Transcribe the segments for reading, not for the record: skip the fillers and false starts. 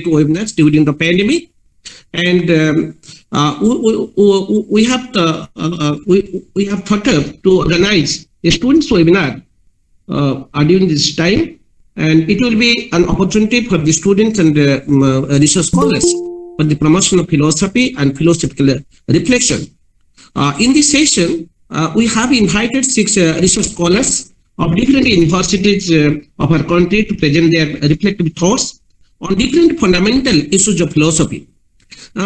webinars during the pandemic, and we have thought of to organize a students webinar during this time, and it will be an opportunity for the students and research scholars for the promotion of philosophy and philosophical reflection. In this session, we have invited 6 research scholars of different universities of our country to present their reflective thoughts on different fundamental issues of philosophy.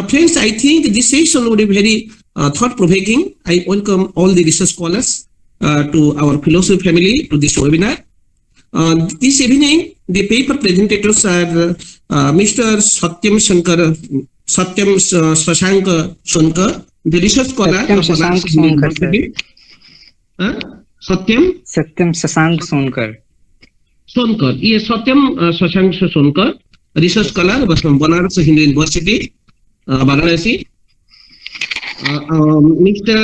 Friends, I think this session will be very thought-provoking. I welcome all the research scholars to our philosophy family to this webinar. This evening, the paper presentators are Mr. Satyam Shashank Sonkar, the research scholar of Banaras University. Satyam Shashank Sonkar. Yes, Satyam Shashank Sonkar, research scholar of Banaras Hindu University, Varanasi. Mr.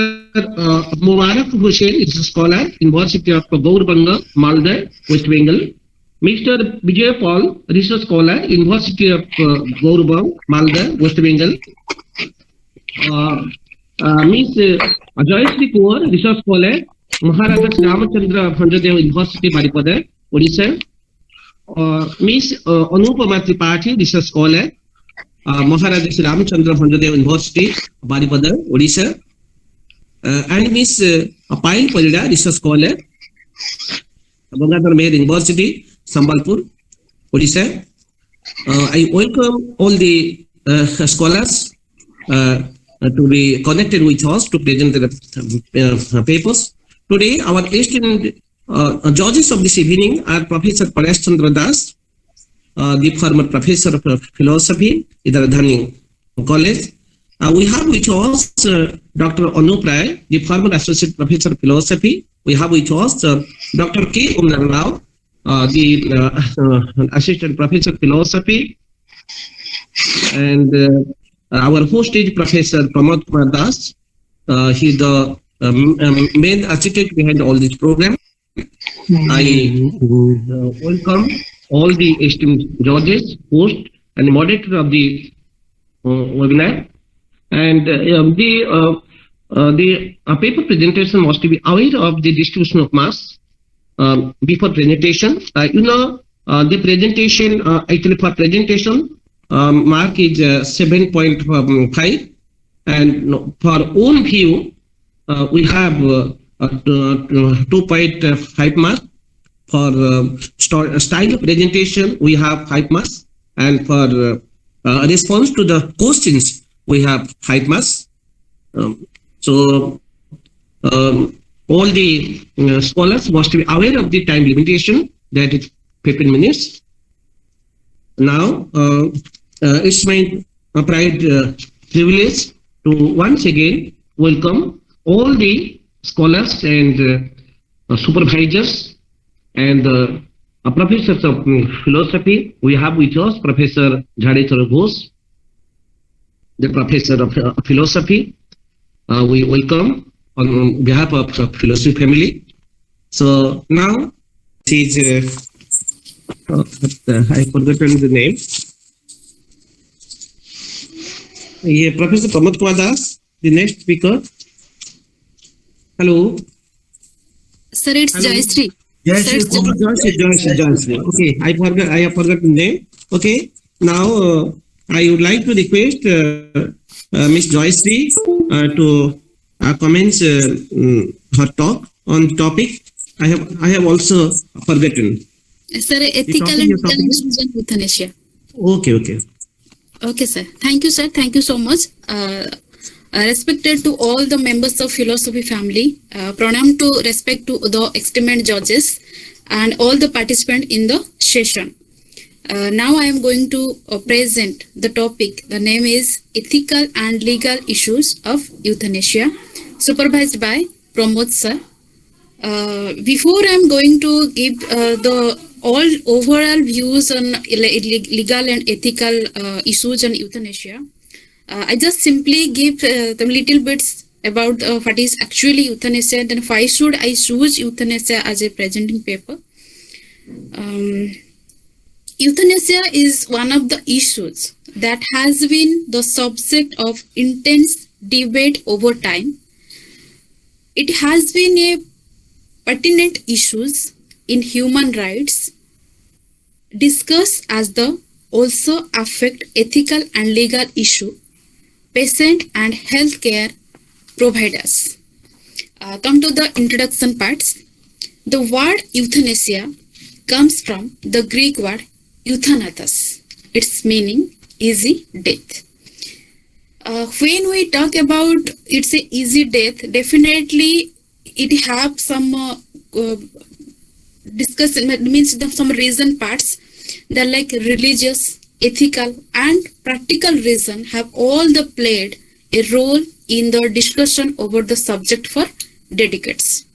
Mubarak Hussain is a scholar, University of Gaurbanga, Malda, West Bengal. Mr. Vijay Paul, research scholar, University of Gaurbanga, Malda, West Bengal. Ms. Joyashree Kumar, research scholar, Maharaja Ramachandra Bhanjadeva University, Baripada, Odisha. Ms. Anupama Tripathi, research scholar, Maharaja Ramachandra Bhanjadeva University, Baripada, Odisha. And Ms. Payal Parida, research scholar, Gangadhar Meher University, Sambalpur, Odisha. I welcome all the scholars to be connected with us to present the papers. Today, our esteemed judges of this evening are Professor Paresh Chandra Das, the former professor of philosophy in the Radhani College. We have with us Dr. Anup Rai, the former associate professor of philosophy. We have with us Dr. K. Umnar Rao, the assistant professor of philosophy, and our host is Professor Pramod Kumar Das. He is the main architect behind all this program. I welcome all the esteemed judges, host, and moderator of the webinar. And the paper presentation must be aware of the distribution of mass before presentation. The presentation, actually for presentation, mark is 7.5, and for own view, we have 2.5 marks. For style of presentation, we have 5 marks, and for response to the questions, we have 5 marks. So all the scholars must be aware of the time limitation, that is 15 minutes. Now, it's my pride privilege to once again welcome all the scholars and supervisors and professors of philosophy. We have with us Professor Jadechara Ghosh, the professor of philosophy. We welcome on behalf of philosophy family. So now, it is I forgotten the name. Professor Pramod Kumar Das, the next speaker. Hello. Sir, it's Joyashree. Joyashree. Okay, I have forgotten the name. Okay, now I would like to request Ms. Joyashree to commence her talk on the topic. I have also forgotten. Sir, ethical and issues in euthanasia. Okay. Okay, sir. Thank you, sir. Thank you so much. Respected to all the members of philosophy family, pranam to respect to the esteemed judges and all the participants in the session. Now I am going to present the topic. The name is Ethical and Legal Issues of Euthanasia, supervised by Pramod sir. Before I am going to give the all overall views on legal and ethical issues on euthanasia, I just simply give the little bits about what is actually euthanasia and then why should I choose euthanasia as a presenting paper. Euthanasia is one of the issues that has been the subject of intense debate over time. It has been a pertinent issues in human rights discussed as the also affect ethical and legal issue patient and healthcare providers. Come to the introduction parts. The word euthanasia comes from the Greek word euthanatos. Its meaning easy death. When we talk about it's a easy death, definitely it have some discussion means some reason parts that like religious, ethical, and practical reason have all the played a role in the discussion over the subject for decades.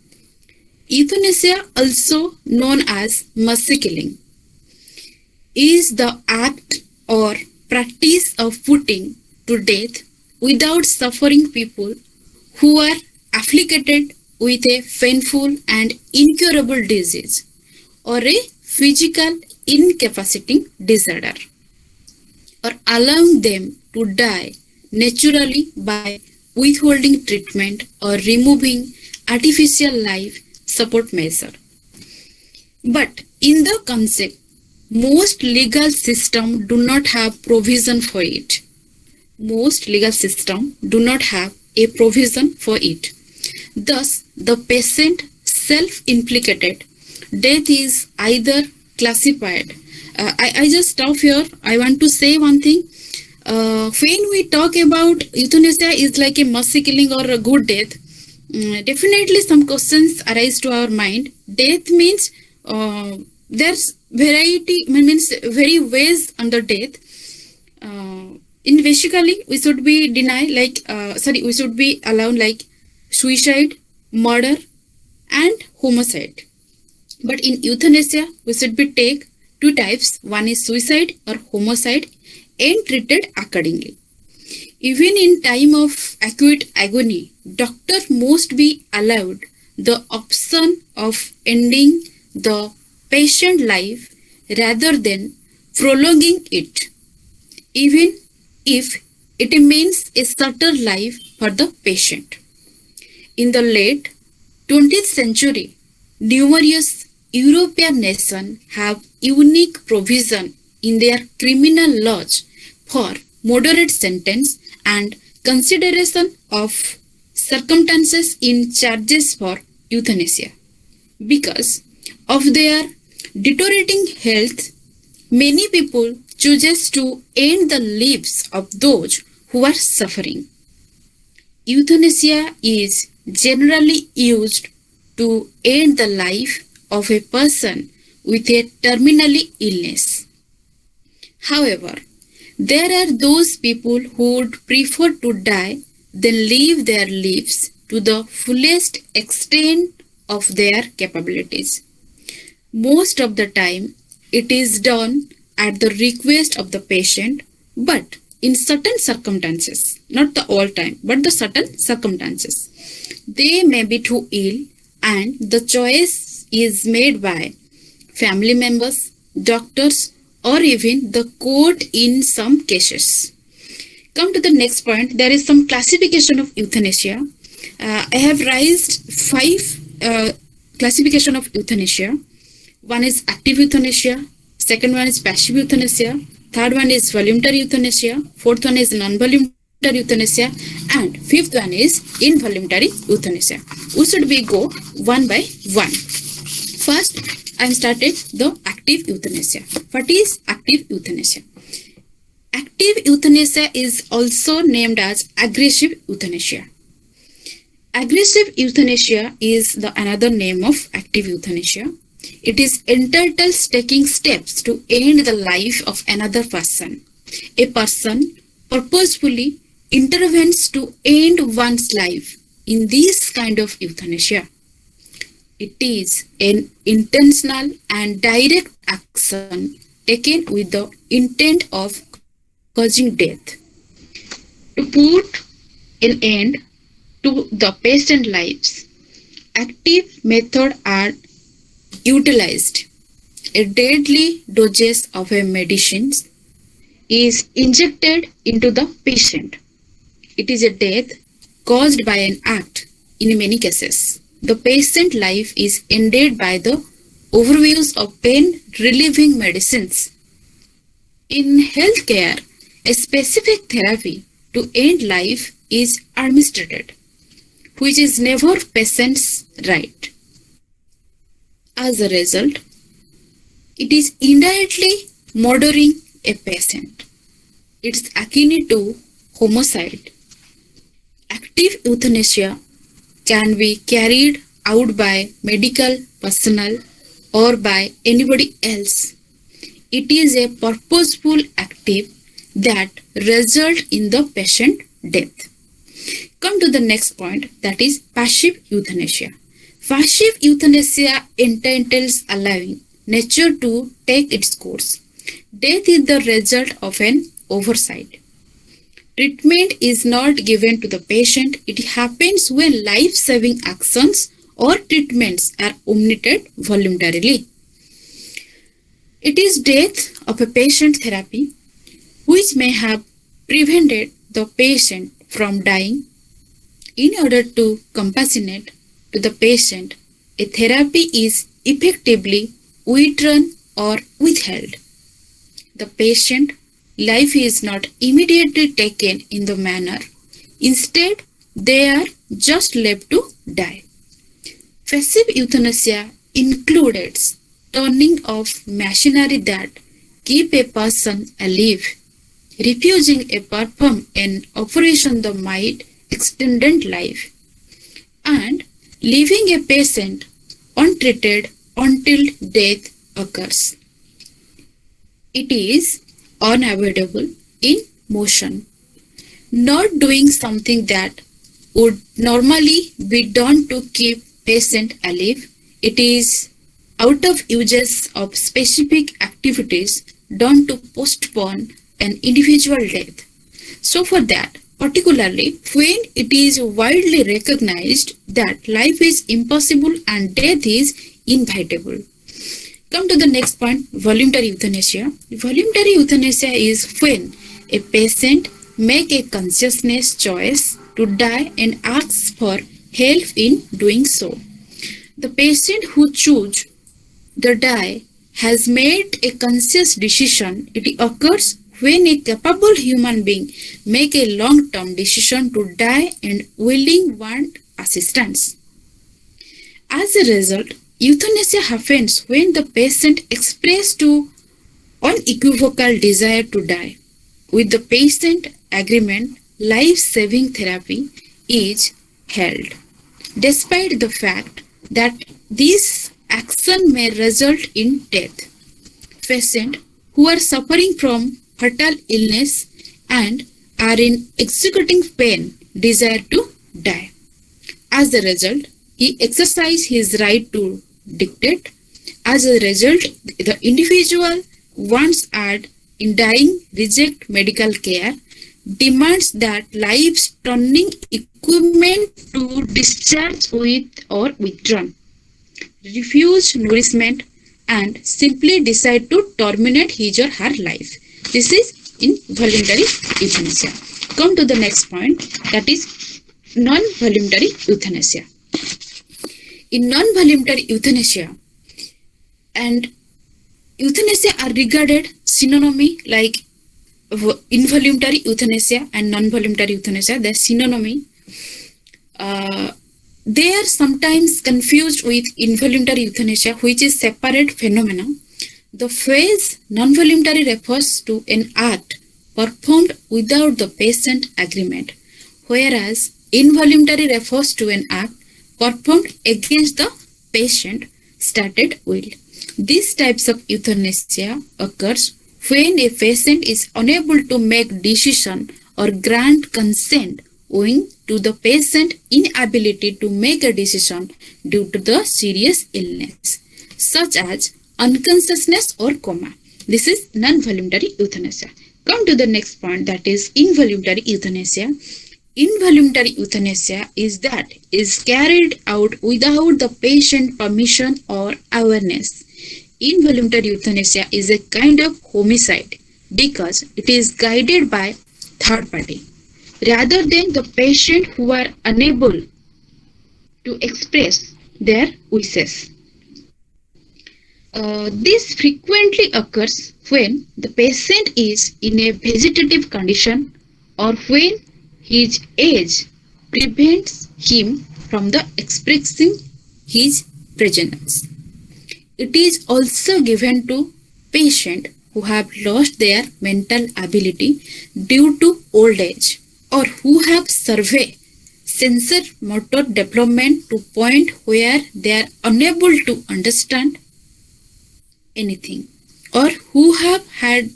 Euthanasia, also known as mercy killing, is the act or practice of putting to death without suffering people who are afflicted with a painful and incurable disease or a physical incapacitating disorder, or allowing them to die naturally by withholding treatment or removing artificial life support measure. But in the concept, most legal systems do not have provision for it. Most legal systems do not have a provision for it. Thus, the patient self-implicated death is either classified. I just stop here. I want to say one thing. When we talk about euthanasia is like a mercy killing or a good death, definitely some questions arise to our mind. Death means there's variety, means very ways under death. In basically, we should be deny like we should be allowed like suicide, murder, and homicide. But in euthanasia, we should be take two types. One is suicide or homicide, and treated accordingly. Even in time of acute agony, doctor must be allowed the option of ending the patient life rather than prolonging it, even if it means a shorter life for the patient. In the late 20th century, numerous European nations have unique provision in their criminal laws for moderate sentence and consideration of circumstances in charges for euthanasia. Because of their deteriorating health, many people chooses to end the lives of those who are suffering. Euthanasia is generally used to end the life of a person with a terminally illness. However, there are those people who would prefer to die than live their lives to the fullest extent of their capabilities. Most of the time, it is done at the request of the patient, but in certain circumstances, not the all time, but the certain circumstances, they may be too ill and the choice is made by family members, doctors, or even the court in some cases. Come to the next point. There is some classification of euthanasia. I have raised 5 classification of euthanasia. One is active euthanasia, second one is passive euthanasia, third one is voluntary euthanasia, fourth one is non-voluntary euthanasia, and fifth one is involuntary euthanasia. We should be go one by one. First, I started the active euthanasia. What is active euthanasia? Active euthanasia is also named as aggressive euthanasia. Aggressive euthanasia is the another name of active euthanasia. It is entails taking steps to end the life of another person. A person purposefully intervenes to end one's life in this kind of euthanasia. It is an intentional and direct action taken with the intent of causing death. To put an end to the patient lives, active methods are utilized. a deadly dosage of a medicine is injected into the patient. It is a death caused by an act in many cases. The patient life is ended by the overuse of pain relieving medicines. In healthcare, a specific therapy to end life is administered, which is never patient's right. As a result, it is indirectly murdering a patient. It's akin to homicide. Active euthanasia can be carried out by medical personnel or by anybody else. It is a purposeful active that result in the patient death. Come to the next point, that is passive euthanasia. Passive euthanasia entails allowing nature to take its course. Death is the result of an oversight. Treatment is not given to the patient. It happens when life-saving actions or treatments are omitted voluntarily. It is death of a patient therapy which may have prevented the patient from dying. In order to compassionate to the patient, a therapy is effectively withdrawn or withheld. The patient life is not immediately taken in the manner. Instead, they are just left to die. Passive euthanasia includes turning off machinery that keep a person alive, refusing to perform an operation that might extend life, and leaving a patient untreated until death occurs. It is unavoidable in motion. Not doing something that would normally be done to keep patient alive. It is out of uses of specific activities done to postpone an individual death. So for that, particularly when it is widely recognized that life is impossible and death is inevitable. Come to the next point, voluntary euthanasia. Voluntary euthanasia is when a patient makes a consciousness choice to die and asks for help in doing so. The patient who chooses to die has made a conscious decision. It occurs when a capable human being makes a long-term decision to die and willing want assistance. As a result, euthanasia happens when the patient expresses to unequivocal desire to die. With the patient agreement, life-saving therapy is held, despite the fact that this action may result in death. Patients who are suffering from fatal illness and are in excruciating pain desire to die. As a result, he exercises his right to dictate. As a result, the individual once had in dying reject medical care, demands that life-turning equipment to discharge with or withdrawn, refuse nourishment, and simply decide to terminate his or her life. This is involuntary euthanasia. Come to the next point, that is non-voluntary euthanasia. In non-voluntary euthanasia and euthanasia are regarded synonymy, like involuntary euthanasia and non-voluntary euthanasia, they're synonymy. They are sometimes confused with involuntary euthanasia, which is separate phenomena. The phrase non-voluntary refers to an act performed without the patient agreement, whereas involuntary refers to an act performed against the patient stated will. These types of euthanasia occurs when a patient is unable to make decision or grant consent owing to the patient inability to make a decision due to the serious illness, such as unconsciousness or coma. This is non-voluntary euthanasia. Come to the next point, that is involuntary euthanasia. Involuntary euthanasia is carried out without the patient permission or awareness. involuntary euthanasia is a kind of homicide because it is guided by third party rather than the patient who are unable to express their wishes. This frequently occurs when the patient is in a vegetative condition or when his age prevents him from the expressing his presence. It is also given to patients who have lost their mental ability due to old age or who have severe sensor motor development to point where they are unable to understand anything or who have had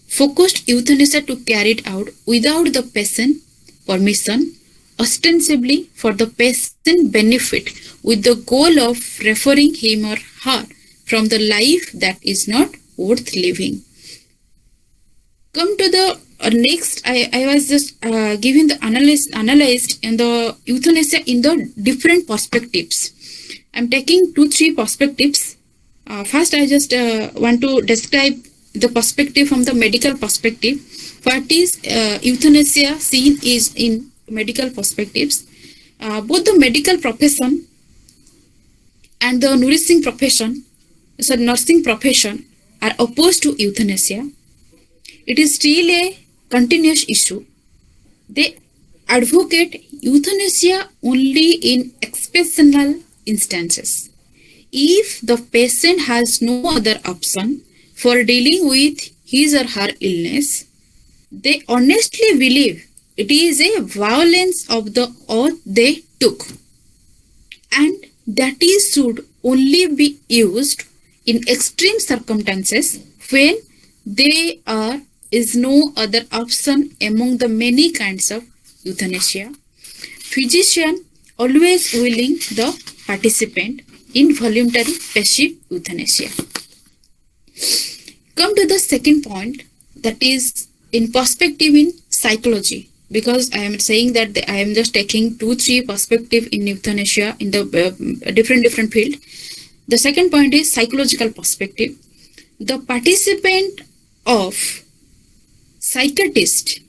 focused euthanasia to carry it out without the patient permission, ostensibly for the patient benefit with the goal of referring him or her from the life that is not worth living. Come to the next, I was just giving the analyzed in the euthanasia in the different perspectives. I'm taking 2-3 perspectives. First, I just want to describe the perspective from the medical perspective. What is euthanasia seen is in medical perspectives. Both the medical profession and the nursing profession are opposed to euthanasia. It is still a continuous issue. They advocate euthanasia only in exceptional instances. If the patient has no other option for dealing with his or her illness, they honestly believe it is a violence of the oath they took, and that is should only be used in extreme circumstances when there is no other option among the many kinds of euthanasia. Physician always willing the participant in voluntary passive euthanasia. Come to the second point, that is in perspective in psychology, because I am saying that I am just taking 2-3 perspective in euthanasia in the different field. The second point is psychological perspective. The participant of psychiatrist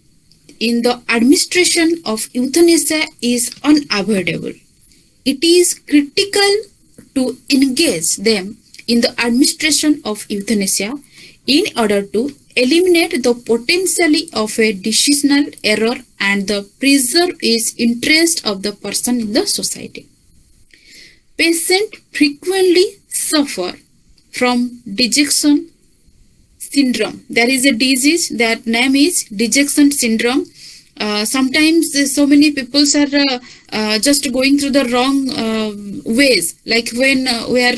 in the administration of euthanasia is unavoidable. It is critical to engage them in the administration of euthanasia in order to eliminate the potentiality of a decisional error and the preserve its interest of the person in the society. Patients frequently suffer from dejection syndrome. There is a disease, that name is dejection syndrome. Sometimes so many people are just going through the wrong ways, like when we are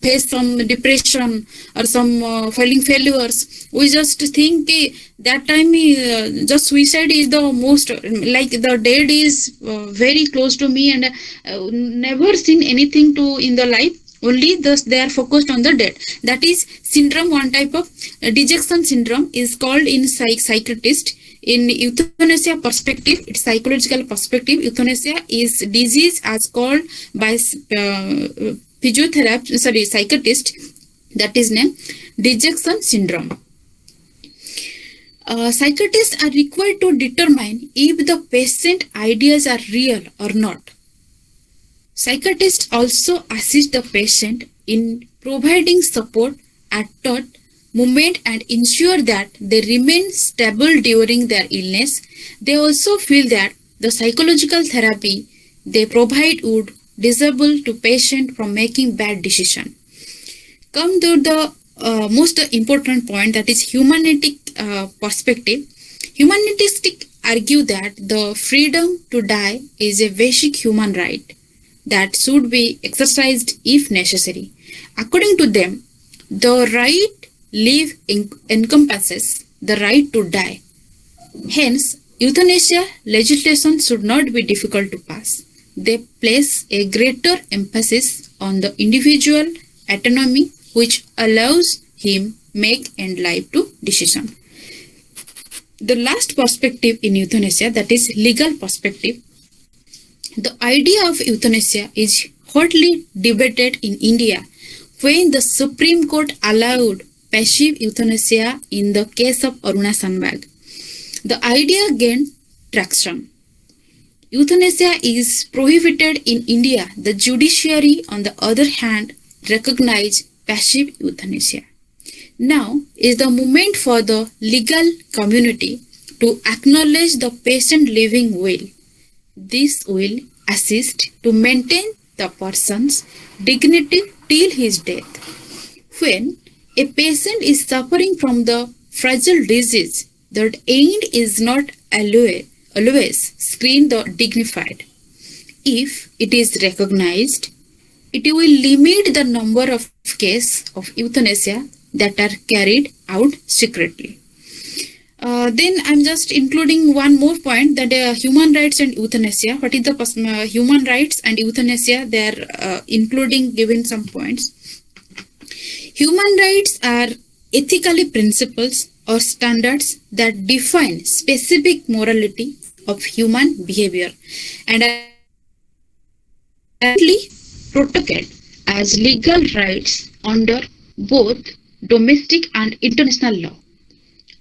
face some depression or some failing failures, we just think that time just suicide is the most, like the dead is very close to me and never seen anything to in the life, only thus they are focused on the dead. That is syndrome. One type of dejection syndrome is called in psychiatrist. In euthanasia perspective, its psychological perspective, euthanasia is disease as called by psychiatrist, that is named dejection syndrome. Psychiatrists are required to determine if the patient ideas are real or not. Psychiatrists also assist the patient in providing support at thought moment and ensure that they remain stable during their illness. They also feel that the psychological therapy they provide would disable to patient from making bad decision. Come to the most important point, that is humanistic perspective. Humanists argue that the freedom to die is a basic human right that should be exercised if necessary. According to them, the right live encompasses the right to die. Hence, euthanasia legislation should not be difficult to pass. They place a greater emphasis on the individual autonomy, which allows him make end life to decision. The last perspective in euthanasia, that is legal perspective. The idea of euthanasia is hotly debated in India, when the Supreme Court allowed passive euthanasia in the case of Aruna Sandbag. The idea gained traction. Euthanasia is prohibited in India. The judiciary, on the other hand, recognized passive euthanasia. Now is the moment for the legal community to acknowledge the patient living will. This will assist to maintain the person's dignity till his death. When a patient is suffering from the fragile disease, the end is not always screened or dignified. If it is recognized, it will limit the number of cases of euthanasia that are carried out secretly. Then I'm just including one more point, that human rights and euthanasia. What is the human rights and euthanasia? They are including given some points. Human rights are ethical principles or standards that define specific morality of human behavior and are protected as legal rights under both domestic and international law.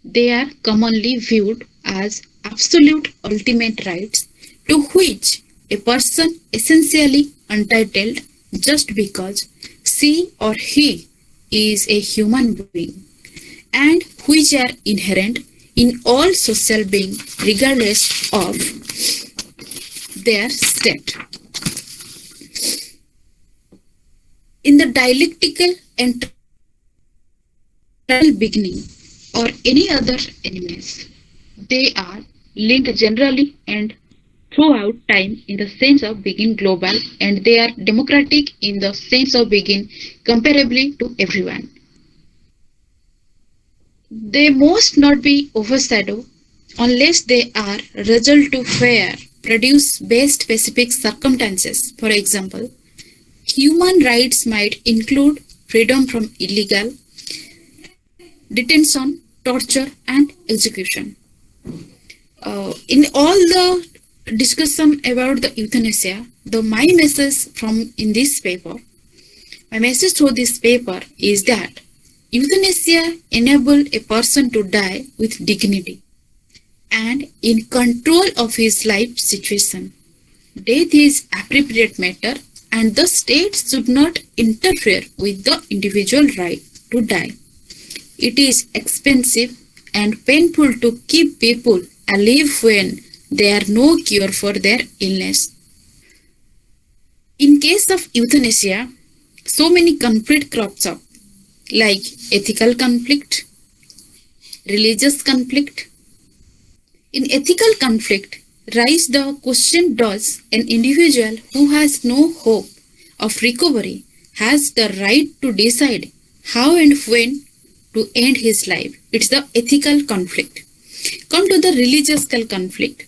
They are commonly viewed as absolute ultimate rights to which a person essentially entitled just because she or he is a human being, and which are inherent in all social beings regardless of their state. In the dialectical and beginning or any other enemies, they are linked generally and throughout time in the sense of being global, and they are democratic in the sense of being comparably to everyone. They must not be overshadowed unless they are result to fair produce based specific circumstances. For example, human rights might include freedom from illegal detention, torture, and execution. In all the discussion about the euthanasia, my message in this paper through this paper is that euthanasia enables a person to die with dignity and in control of his life situation. Death is appropriate matter, and the state should not interfere with the individual right to die. It is expensive and painful to keep people alive when there are no cure for their illness. In case of euthanasia, so many conflicts crops up, like ethical conflict, religious conflict. In ethical conflict, rise the question, does an individual who has no hope of recovery has the right to decide how and when to end his life? It's the ethical conflict. Come to the religious conflict.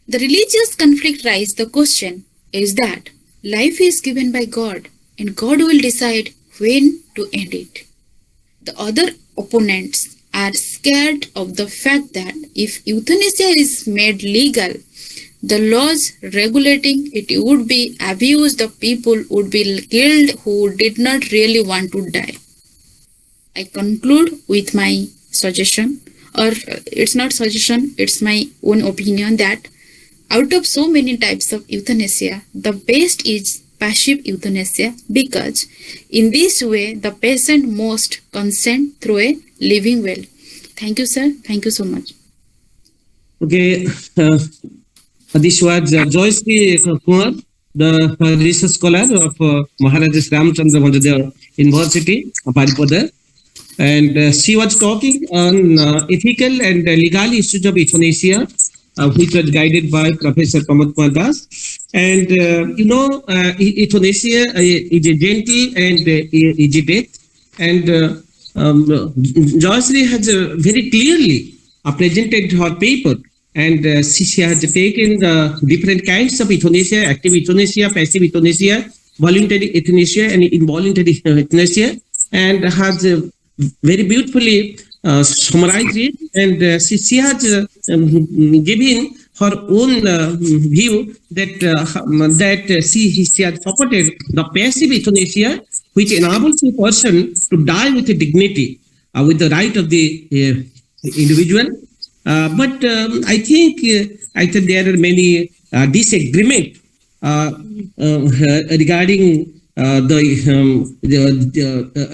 The religious conflict raises the question is that life is given by God and God will decide when to end it. The other opponents are scared of the fact that if euthanasia is made legal, the laws regulating it would be abused, the people would be killed who did not really want to die. I conclude with my suggestion, or it's not suggestion, it's my own opinion, that out of so many types of euthanasia, the best is passive euthanasia, because in this way the patient must consent through a living will. Thank you, sir. Thank you so much. Okay, this was Joyashree Kumar, the research scholar of Maharaja Ramchandra Bhandadev University, Paripada, and she was talking on ethical and legal issues of euthanasia, which was guided by Professor Pramod Kumar Das. And euthanasia is a gentle and easy death, and Joyashree has very clearly presented her paper, and she has taken different kinds of euthanasia: active euthanasia, passive euthanasia, voluntary euthanasia, and involuntary euthanasia, and has very beautifully summarized it, and she has given her own view that she has supported the passive euthanasia, which enables a person to die with dignity, with the right of the individual. But I think there are many disagreement regarding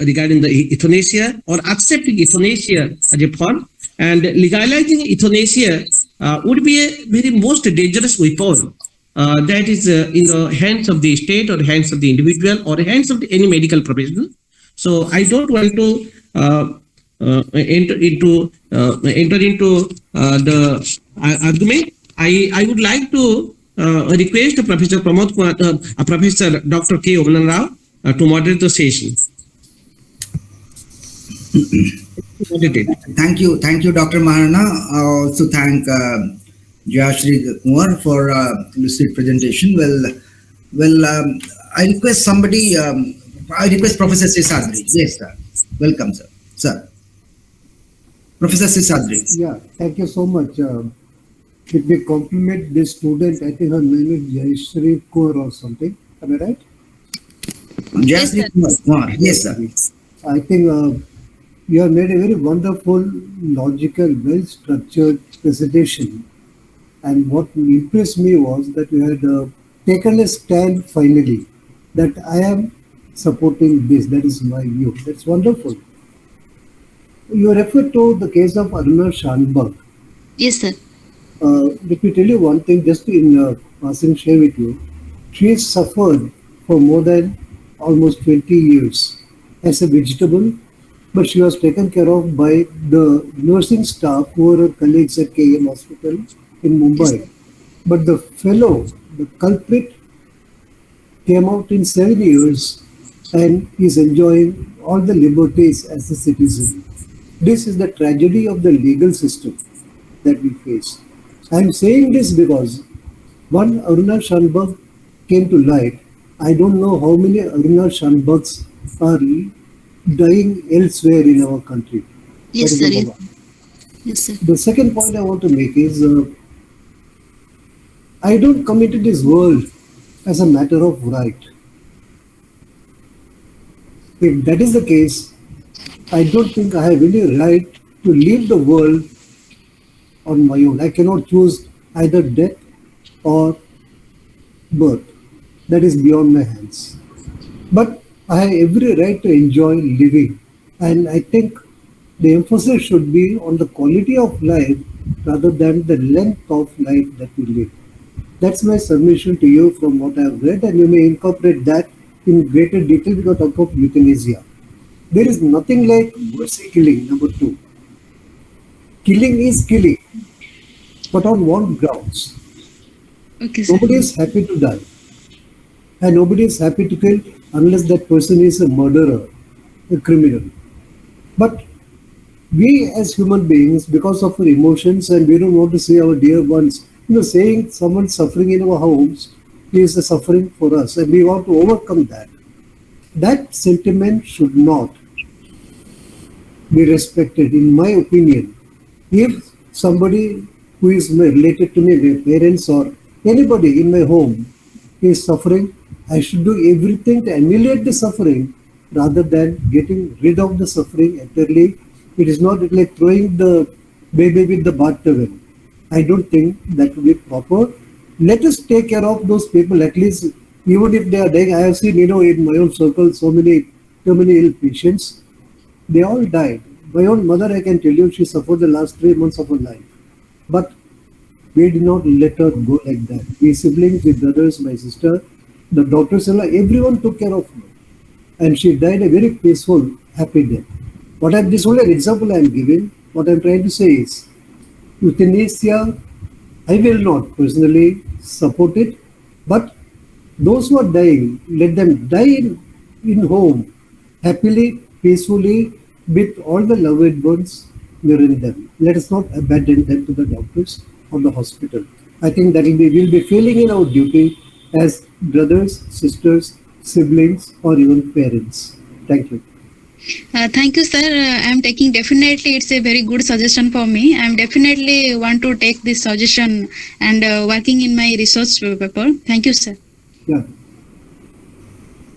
regarding the euthanasia or accepting euthanasia as a form, and legalizing euthanasia would be a very most dangerous weapon that is in the hands of the state or hands of the individual or hands of any medical professional. So I don't want to enter into the argument. I would like to request Professor Pramod Kumar, Professor Dr. K. Omanan Rao to moderate the session. Thank you, Dr. Maharana. I also thank Jayashree Kumar for lucid presentation. I request somebody. I request Professor Seshadri. Yes, sir. Welcome, sir. Sir, Professor Seshadri. Yeah, thank you so much. Let me compliment this student. I think her name is Jayashree Kaur or something. Am I right? Jayashree Kumar. Yes, sir. I think you have made a very wonderful, logical, well-structured presentation. And what impressed me was that you had taken a stand finally that I am supporting this. That is my view. That's wonderful. You refer to the case of Aruna Shanbag. Yes, sir. Let me tell you one thing, just in passing share with you. She has suffered for more than almost 20 years as a vegetable, but she was taken care of by the nursing staff who were her colleagues at KM Hospital in Mumbai. Yes, But the fellow, the culprit, came out in 7 years and is enjoying all the liberties as a citizen. This is the tragedy of the legal system that we face. I am saying this because one Aruna Shanbag came to light. I don't know how many Aruna Shanbags are dying elsewhere in our country. yes, That sir. is Yes, number one. yes, sir. The second point I want to make is I don't come into this world as a matter of right. If that is the case, I don't think I have any right to leave the world on my own. I cannot choose either death or birth. That is beyond my hands. But I have every right to enjoy living. And I think the emphasis should be on the quality of life rather than the length of life that we live. That's my submission to you from what I have read, and you may incorporate that in greater detail because I talk of euthanasia. There is nothing like mercy killing, number two. Killing is killing, but on what grounds? Okay, sir. Nobody is happy to die. And nobody is happy to kill unless that person is a murderer, a criminal. But we as human beings, because of our emotions, and we don't want to see our dear ones, saying someone suffering in our homes is a suffering for us, and we want to overcome that. That sentiment should not be respected, in my opinion. If somebody who is related to me, my parents or anybody in my home is suffering, I should do everything to ameliorate the suffering rather than getting rid of the suffering entirely. It is not like throwing the baby with the bath-towel. I don't think that would be proper. Let us take care of those people, at least, even if they are dying. I have seen, in my own circle, so many ill patients. They all died. My own mother, I can tell you, she suffered the last 3 months of her life. But we did not let her go like that. We siblings, we brothers, my sister, the daughters-in-law, everyone took care of her. And she died a very peaceful, happy death. This is only an example I am giving. What I am trying to say is, euthanasia, I will not personally support it, but those who are dying, let them die in home, happily, peacefully, with all the loved ones nearing them. Let us not abandon them to the doctors or the hospital. I think that we'll be failing in our duty as brothers, sisters, siblings, or even parents. Thank you. Thank you, sir. I'm taking definitely. It's a very good suggestion for me. I'm definitely want to take this suggestion and working in my research paper. Thank you, sir. Yeah.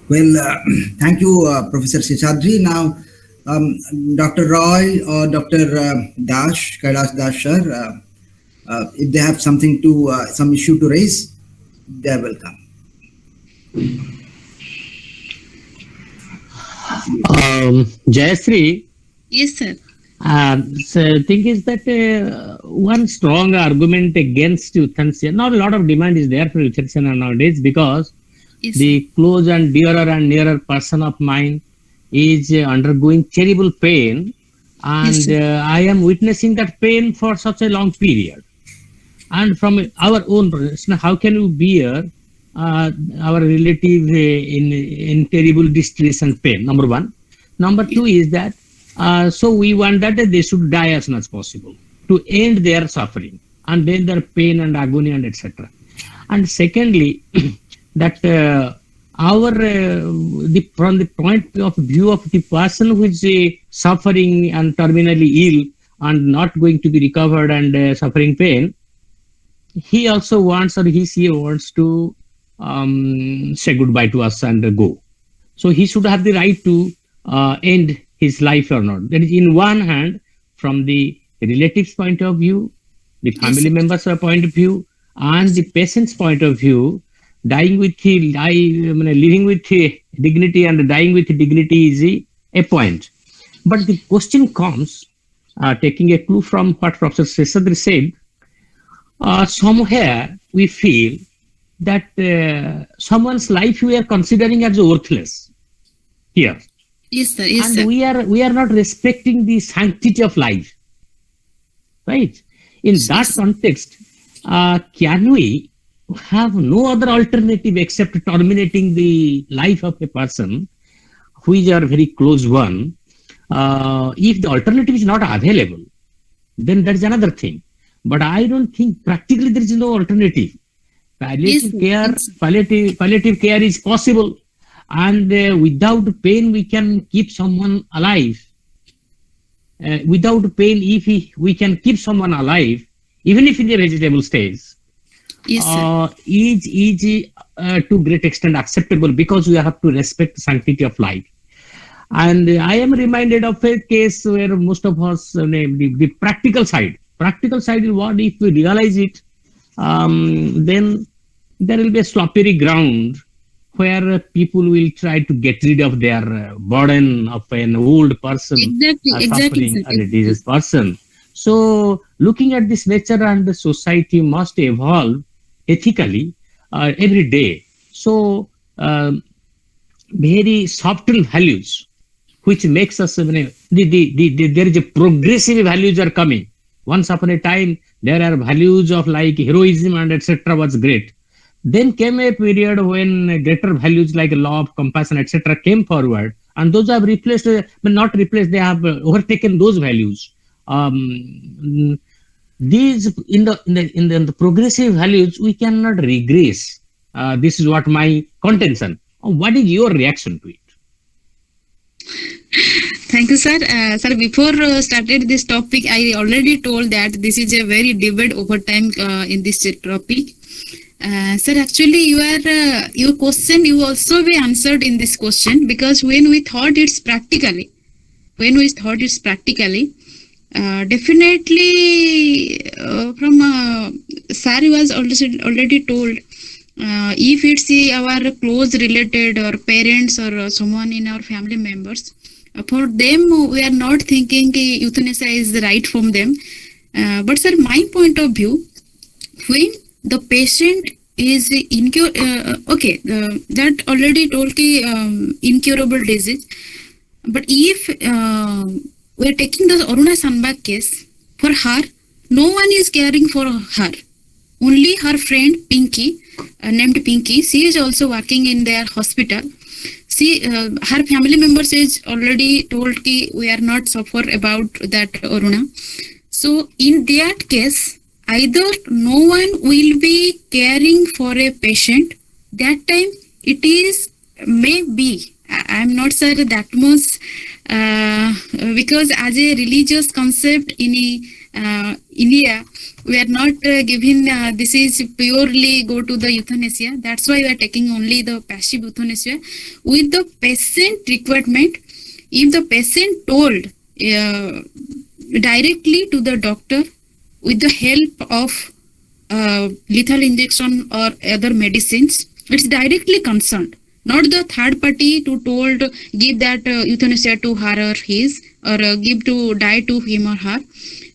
Well, thank you, Professor Seshadri. Now, Dr. Roy or Dr. Kailash Dash, sir, if they have something to, some issue to raise, they are welcome. Jayashree, Yes, sir. so thing is that one strong argument against euthanasia, not a lot of demand is there for euthanasia nowadays because Yes, the close and dearer and nearer person of mine is undergoing terrible pain, and Yes, I am witnessing that pain for such a long period. And from our own, how can you bear our relative in terrible distress and pain? Number one. Number two is that so we want that they should die as soon as possible to end their suffering and then their pain and agony and etc. And secondly, that from the point of view of the person who is suffering and terminally ill and not going to be recovered and suffering pain, he also wants or she wants to say goodbye to us and go. So he should have the right to end his life or not. That is, in one hand, from the relatives' point of view, the family Yes. members' point of view, and the patient's point of view, living with dignity and dying with dignity is a point. But the question comes, taking a clue from what Professor Seshadri said, somewhere we feel that someone's life we are considering as worthless here, Yes, sir. Yes, and sir. we are not respecting the sanctity of life, right? In that context, can we have no other alternative except terminating the life of a person who is our very close one? If the alternative is not available, then that's another thing. But I don't think practically there is no alternative. Yes, sir. Yes. Palliative care is possible, and without pain we can keep someone alive. Without pain, if we can keep someone alive, even if in the vegetable stage, Yes, sir. is to great extent acceptable because we have to respect the sanctity of life. And I am reminded of a case where most of us, the practical side is what if we realize it, then there will be a slippery ground where people will try to get rid of their burden of an old person Exactly, suffering sir. and a diseased person. So looking at this nature and the society must evolve ethically every day. So very subtle values which makes us there is a progressive values are coming. Once upon a time there are values of like heroism and etc. was great. Then came a period when greater values like love, compassion, etc. came forward, and those have replaced, but not replaced. They have overtaken those values. These in the progressive values we cannot regress. This is what my contention. What is your reaction to it? Thank you, sir. Sir, before started this topic, I already told that this is a very debate over time in this topic. Sir, actually, your question you also be answered in this question because when we thought it's practically, definitely from sir was already told. If it's our close related or parents or someone in our family members, for them we are not thinking euthanasia is right from them. But sir, my point of view, when the patient is that already told incurable disease, but if we are taking the Aruna Sandbag case, for her no one is caring for her, only her friend Pinky, named Pinky, she is also working in their hospital. Her family members is already told we are not suffer about that Aruna. So in that case, either no one will be caring for a patient, that time it is maybe, I'm not sure that much because as a religious concept in India, we are not giving this is purely go to the euthanasia. That's why we are taking only the passive euthanasia with the patient requirement. If the patient told directly to the doctor with the help of lethal injection or other medicines, it's directly concerned, not the third party to told give that euthanasia to her or his, or give to die to him or her,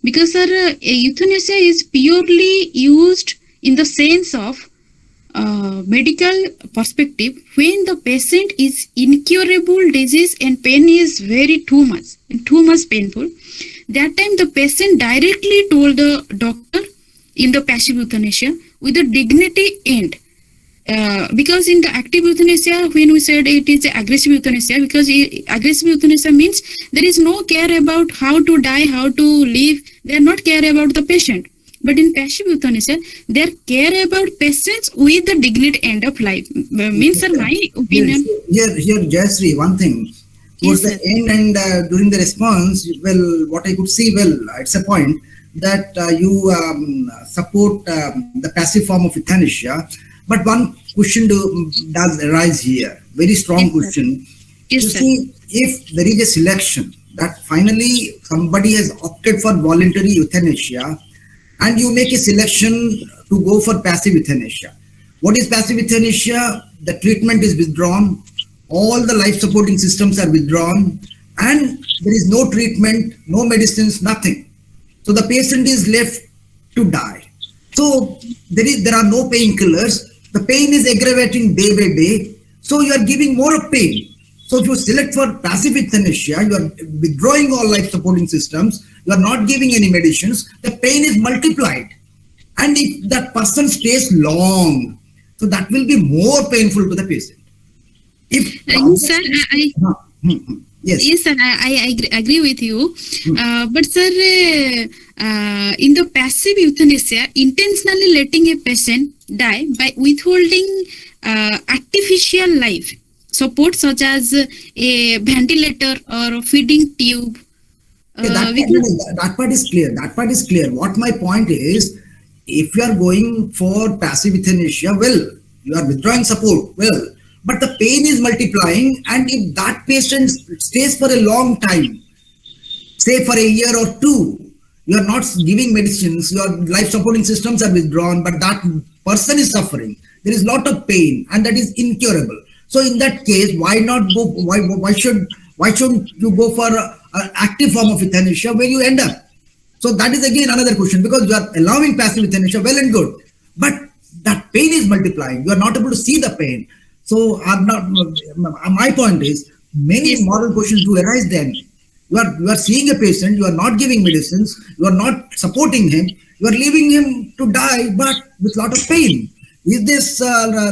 because sir, euthanasia is purely used in the sense of medical perspective when the patient is incurable disease and pain is very too much painful. That time the patient directly told the doctor in the passive euthanasia with the dignity end. Because in the active euthanasia, when we said it is aggressive euthanasia, because aggressive euthanasia means there is no care about how to die, how to live. They are not care about the patient. But in passive euthanasia, they are care about patients with the dignity end of life. Means, sir, my opinion. Here, Jayashree, one thing. Towards Yes, the end and during the response, well, what I could see, well, it's a point that you support the passive form of euthanasia. But one question does arise here, very strong Yes, sir. question. Yes, You sir. see, if there is a selection that finally somebody has opted for voluntary euthanasia, and you make a selection to go for passive euthanasia. What is passive euthanasia? The treatment is withdrawn, all the life supporting systems are withdrawn, and there is no treatment, no medicines, nothing. So the patient is left to die. So there are no painkillers. The pain is aggravating day by day. So you are giving more pain. So if you select for passive euthanasia, you are withdrawing all life supporting systems. You are not giving any medicines. The pain is multiplied. And if that person stays long, so that will be more painful to the patient. If Sir, yes. Yes, sir, I agree with you. But sir, in the passive euthanasia, intentionally letting a patient die by withholding artificial life support such as a ventilator or a feeding tube. That part is clear. That part is clear. What my point is, if you are going for passive euthanasia, well, you are withdrawing support, well, but the pain is multiplying, and if that patient stays for a long time, say for a year or two, you are not giving medicines, your life supporting systems are withdrawn, but that person is suffering. There is a lot of pain, and that is incurable. So in that case, why not go? Why shouldn't you go for an active form of euthanasia where you end up? So that is again another question, because you are allowing passive euthanasia, well and good, but that pain is multiplying. You are not able to see the pain. So my point is, many moral questions do arise then. You are seeing a patient, you are not giving medicines, you are not supporting him, you are leaving him to die, but with a lot of pain. Is this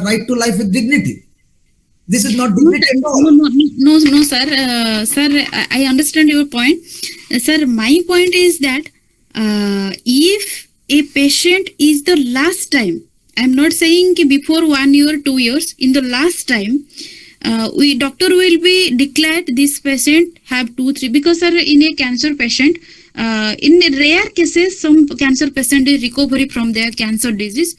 right to life with dignity? This is not dignity at all. No, sir. Sir, I understand your point. Sir, my point is that if a patient is the last time, I'm not saying before 1 year, 2 years, in the last time, doctor will be declared this patient have 2, 3, because sir, in a cancer patient, in rare cases, some cancer patient is recovery from their cancer disease,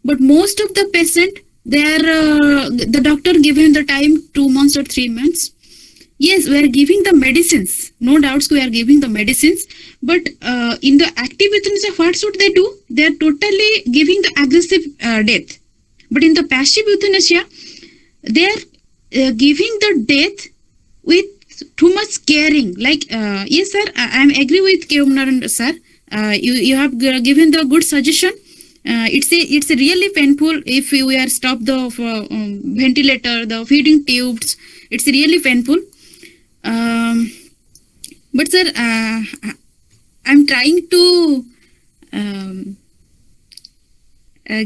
but most of the patient, the doctor given the time 2 months or 3 months. Yes, we are giving the medicines. No doubts, we are giving the medicines. But in the active euthanasia, what should they do? They are totally giving the aggressive death. But in the passive euthanasia, they are giving the death with too much caring. Like, yes, sir, I am agree with Keomnaran, sir. You have given the good suggestion. It's really painful if we are stop the ventilator, the feeding tubes. It's really painful. But sir, I'm trying to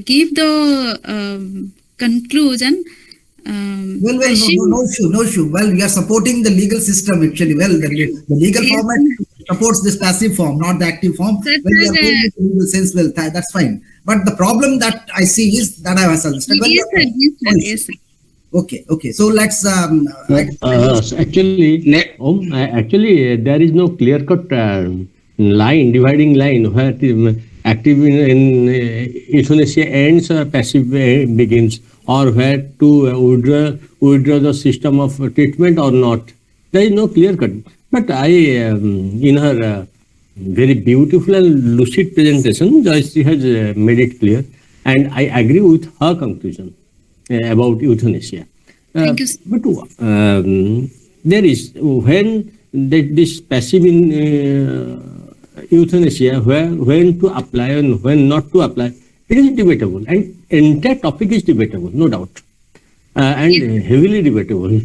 give the conclusion. Well, no issue. Well, we are supporting the legal system actually. Well, the legal format supports this passive form, not the active form. When we are going in the legal sense, well, that's fine. But the problem that I see is that I have suggested. Well, Yes, sir. Okay. So let's. Actually, there is no clear-cut dividing line where active in euthanasia ends or passive begins, or where to withdraw the system of treatment or not. There is no clear cut. But in her very beautiful and lucid presentation, Jayashree has made it clear, and I agree with her conclusion about euthanasia. Thank you, sir. But there is, when this passive euthanasia, when to apply and when not to apply, it is debatable, and entire topic is debatable, no doubt, and heavily debatable,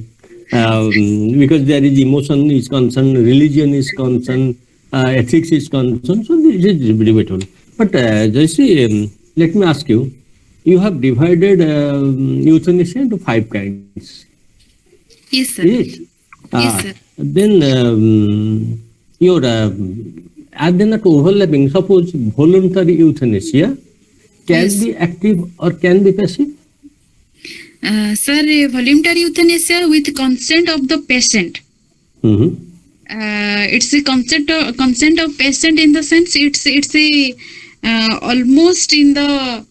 because there is emotion is concerned, religion is concerned, ethics is concerned, so it is debatable. But Jayashree, let me ask you, you have divided euthanasia into 5 kinds. Yes, sir. Is it? Yes, sir. Then your are they not overlapping? Suppose voluntary euthanasia can Yes. be active or can be passive? Sir, voluntary euthanasia with consent of the patient. Mm-hmm. It's a consent of patient, in the sense it's a almost in the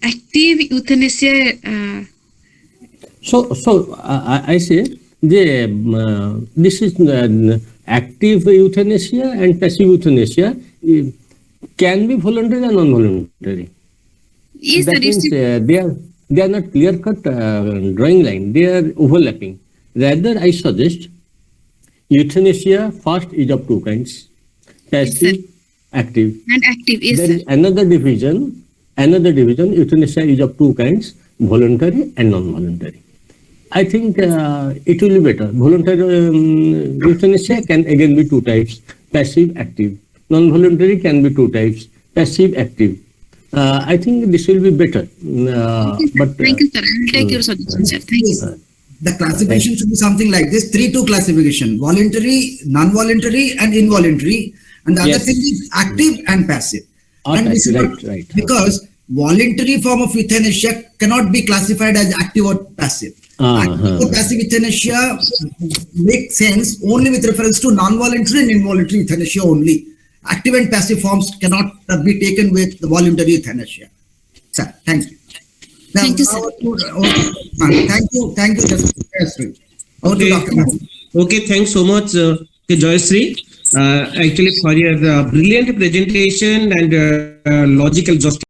active euthanasia. So I say this is active euthanasia and passive euthanasia can be voluntary or non-voluntary. Yes, That sir. means It's they are not clear-cut drawing line. They are overlapping. Rather, I suggest euthanasia first is of 2 kinds: passive, active. and active. Yes, There sir. is another division. Euthanasia is of 2 kinds: voluntary and non-voluntary. I think it will be better. Voluntary euthanasia can again be 2 types: passive, active. Non-voluntary can be 2 types: passive, active. I think this will be better. But Thank you, sir. I will take your suggestion, sir. Thank you. The classification should be something like this: 3-2 classification: voluntary, non-voluntary, and involuntary. And the other Yes. thing is active and passive. And right, this is not- right. Because voluntary form of euthanasia cannot be classified as active or passive. Active or passive euthanasia makes sense only with reference to non-voluntary and involuntary euthanasia only. Active and passive forms cannot be taken with the voluntary euthanasia. Sir, thank you. Now, Thank you, sir. Thank you, Jayashree. Over to Okay. Dr. Mani. Okay, thanks so much, Jayashree, actually for your brilliant presentation and logical justification.